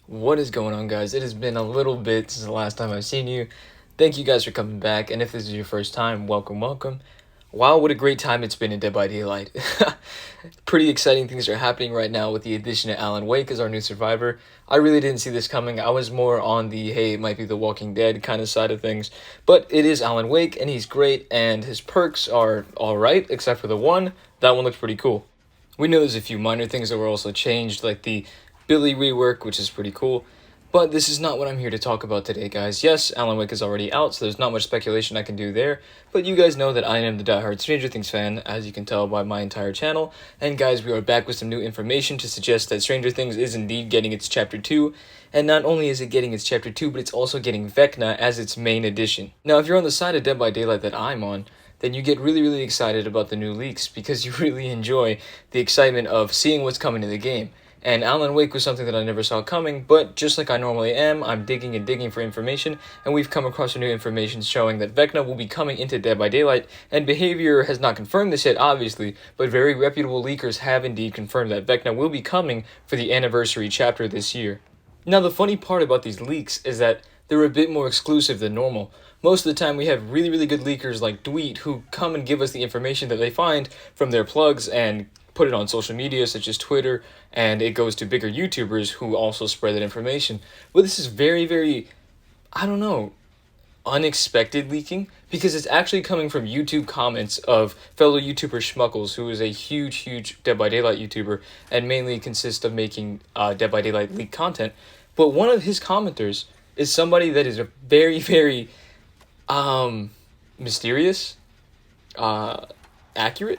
What is going on, guys? It has been a little bit since the last time I've seen you. Thank you guys for coming back, and if this is your first time, welcome, welcome. Wow, what a great time it's been in Dead by Daylight. Pretty exciting things are happening right now with the addition of Alan Wake as our new survivor. I really didn't see this coming. I was more on the, hey, it might be The Walking Dead kind of side of things. But it is Alan Wake, and he's great, and his perks are alright, except for the one. That one looks pretty cool. We know there's a few minor things that were also changed, like the Billy rework, which is pretty cool. But this is not what I'm here to talk about today, guys. Yes, Alan Wake is already out, so there's not much speculation I can do there. But you guys know that I am the diehard Stranger Things fan, as you can tell by my entire channel. And guys, we are back with some new information to suggest that Stranger Things is indeed getting its Chapter 2. And not only is it getting its Chapter 2, but it's also getting VECNA as its main edition. Now, if you're on the side of Dead by Daylight that I'm on, then you get really excited about the new leaks because you really enjoy the excitement of seeing what's coming to the game. And Alan Wake was something that I never saw coming, but just like I normally am, I'm digging and digging for information, and we've come across some new information showing that VECNA will be coming into Dead by Daylight, and Behavior has not confirmed this yet, obviously, but very reputable leakers have indeed confirmed that VECNA will be coming for the anniversary chapter this year. Now, the funny part about these leaks is that they're a bit more exclusive than normal. Most of the time, we have really good leakers like Dweet who come and give us the information that they find from their plugs and put it on social media such as Twitter, and it goes to bigger YouTubers who also spread that information. But this is very, I don't know, unexpected leaking because it's actually coming from YouTube comments of fellow YouTuber Schmuckles, who is a huge Dead by Daylight YouTuber and mainly consists of making Dead by Daylight leak content. But one of his commenters is somebody that is very mysterious, accurate.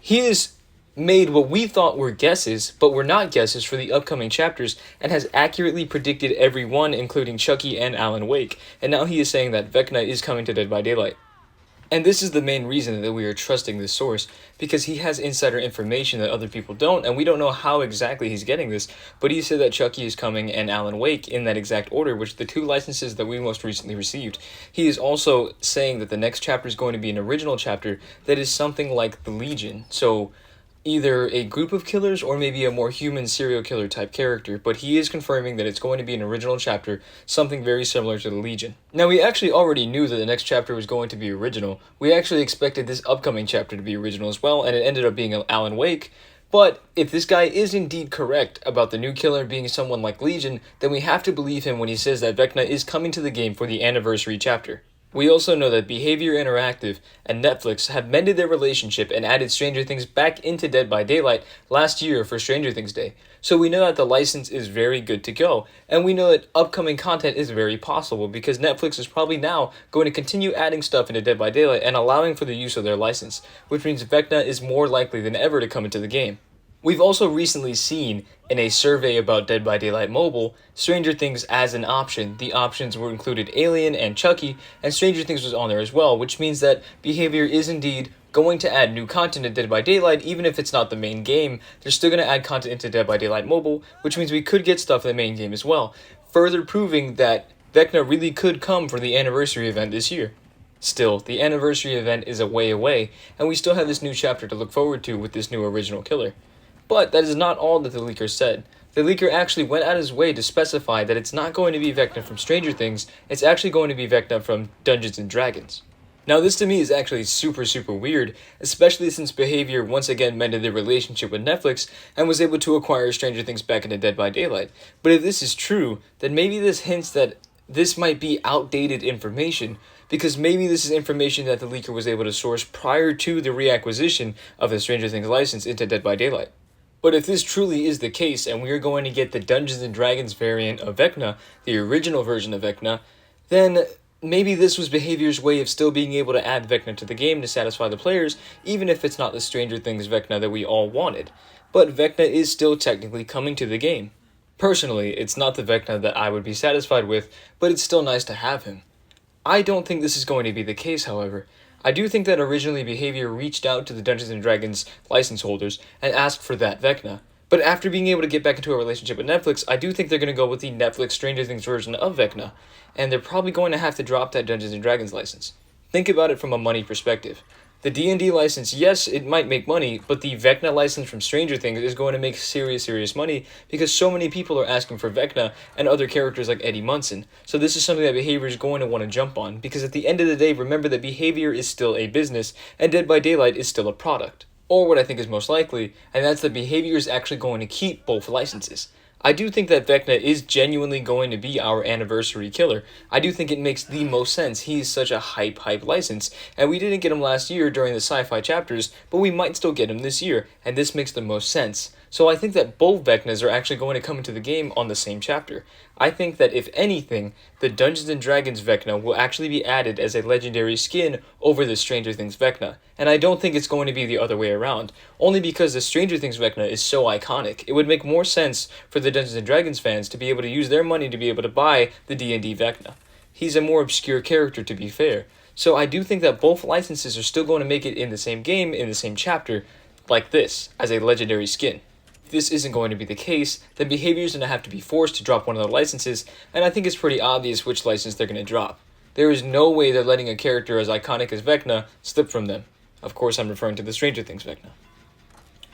He has made what we thought were guesses, but were not guesses for the upcoming chapters, and has accurately predicted every one, including Chucky and Alan Wake. And now he is saying that VECNA is coming to Dead by Daylight. And this is the main reason that we are trusting this source, because he has insider information that other people don't, and we don't know how exactly he's getting this, but he said that Chucky is coming and Alan Wake in that exact order, which are the two licenses that we most recently received. He is also saying that the next chapter is going to be an original chapter that is something like the Legion, so either a group of killers or maybe a more human serial killer type character, but he is confirming that it's going to be an original chapter, something very similar to the Legion. Now, we actually already knew that the next chapter was going to be original. We actually expected this upcoming chapter to be original as well, and it ended up being Alan Wake. But if this guy is indeed correct about the new killer being someone like Legion, then we have to believe him when he says that VECNA is coming to the game for the anniversary chapter. We also know that Behavior Interactive and Netflix have mended their relationship and added Stranger Things back into Dead by Daylight last year for Stranger Things Day. So we know that the license is very good to go, and we know that upcoming content is very possible because Netflix is probably now going to continue adding stuff into Dead by Daylight and allowing for the use of their license, which means VECNA is more likely than ever to come into the game. We've also recently seen, in a survey about Dead by Daylight Mobile, Stranger Things as an option. The options were included Alien and Chucky, and Stranger Things was on there as well, which means that Behavior is indeed going to add new content to Dead by Daylight, even if it's not the main game. They're still going to add content into Dead by Daylight Mobile, which means we could get stuff in the main game as well, further proving that VECNA really could come for the anniversary event this year. Still, the anniversary event is a way away, and we still have this new chapter to look forward to with this new original killer. But that is not all that the leaker said. The leaker actually went out of his way to specify that it's not going to be VECNA from Stranger Things, it's actually going to be VECNA from Dungeons & Dragons. Now, this to me is actually super weird, especially since Behavior once again mended their relationship with Netflix and was able to acquire Stranger Things back into Dead by Daylight. But if this is true, then maybe this hints that this might be outdated information, because maybe this is information that the leaker was able to source prior to the reacquisition of the Stranger Things license into Dead by Daylight. But if this truly is the case, and we are going to get the Dungeons & Dragons variant of VECNA, the original version of VECNA, then maybe this was Behavior's way of still being able to add VECNA to the game to satisfy the players, even if it's not the Stranger Things VECNA that we all wanted. But VECNA is still technically coming to the game. Personally, it's not the VECNA that I would be satisfied with, but it's still nice to have him. I don't think this is going to be the case, however. I do think that originally Behavior reached out to the Dungeons & Dragons license holders and asked for that VECNA. But after being able to get back into a relationship with Netflix, I do think they're going to go with the Netflix Stranger Things version of VECNA, and they're probably going to have to drop that Dungeons & Dragons license. Think about it from a money perspective. The D&D license, yes, it might make money, but the VECNA license from Stranger Things is going to make serious money because so many people are asking for VECNA and other characters like Eddie Munson. So this is something that Behavior is going to want to jump on because at the end of the day, remember that Behavior is still a business and Dead by Daylight is still a product. Or what I think is most likely, and that's that Behavior is actually going to keep both licenses. I do think that VECNA is genuinely going to be our anniversary killer. I do think it makes the most sense. He's such a hype license, and we didn't get him last year during the sci-fi chapters, but we might still get him this year, and this makes the most sense. So I think that both VECNAs are actually going to come into the game on the same chapter. I think that if anything, the Dungeons & Dragons VECNA will actually be added as a legendary skin over the Stranger Things VECNA, and I don't think it's going to be the other way around, only because the Stranger Things VECNA is so iconic. It would make more sense for the Dungeons & Dragons fans to be able to use their money to be able to buy the D&D VECNA. He's a more obscure character, to be fair. So I do think that both licenses are still going to make it in the same game, in the same chapter, like this, as a legendary skin. If this isn't going to be the case, then Behavior is going to have to be forced to drop one of the licenses, and I think it's pretty obvious which license they're going to drop. There is no way they're letting a character as iconic as VECNA slip from them. Of course, I'm referring to the Stranger Things VECNA.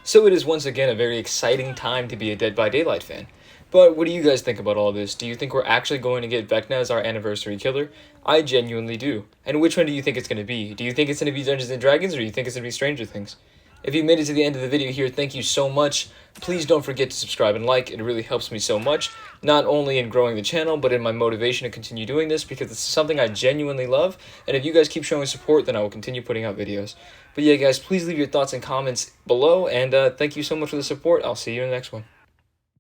So it is once again a very exciting time to be a Dead by Daylight fan. But what do you guys think about all this? Do you think we're actually going to get VECNA as our anniversary killer? I genuinely do. And which one do you think it's going to be? Do you think it's going to be Dungeons & Dragons, or do you think it's going to be Stranger Things? If you made it to the end of the video here, thank you so much. Please don't forget to subscribe and like. It really helps me so much, not only in growing the channel, but in my motivation to continue doing this, because it's something I genuinely love. And if you guys keep showing support, then I will continue putting out videos. But yeah, guys, please leave your thoughts and comments below, and thank you so much for the support. I'll see you in the next one.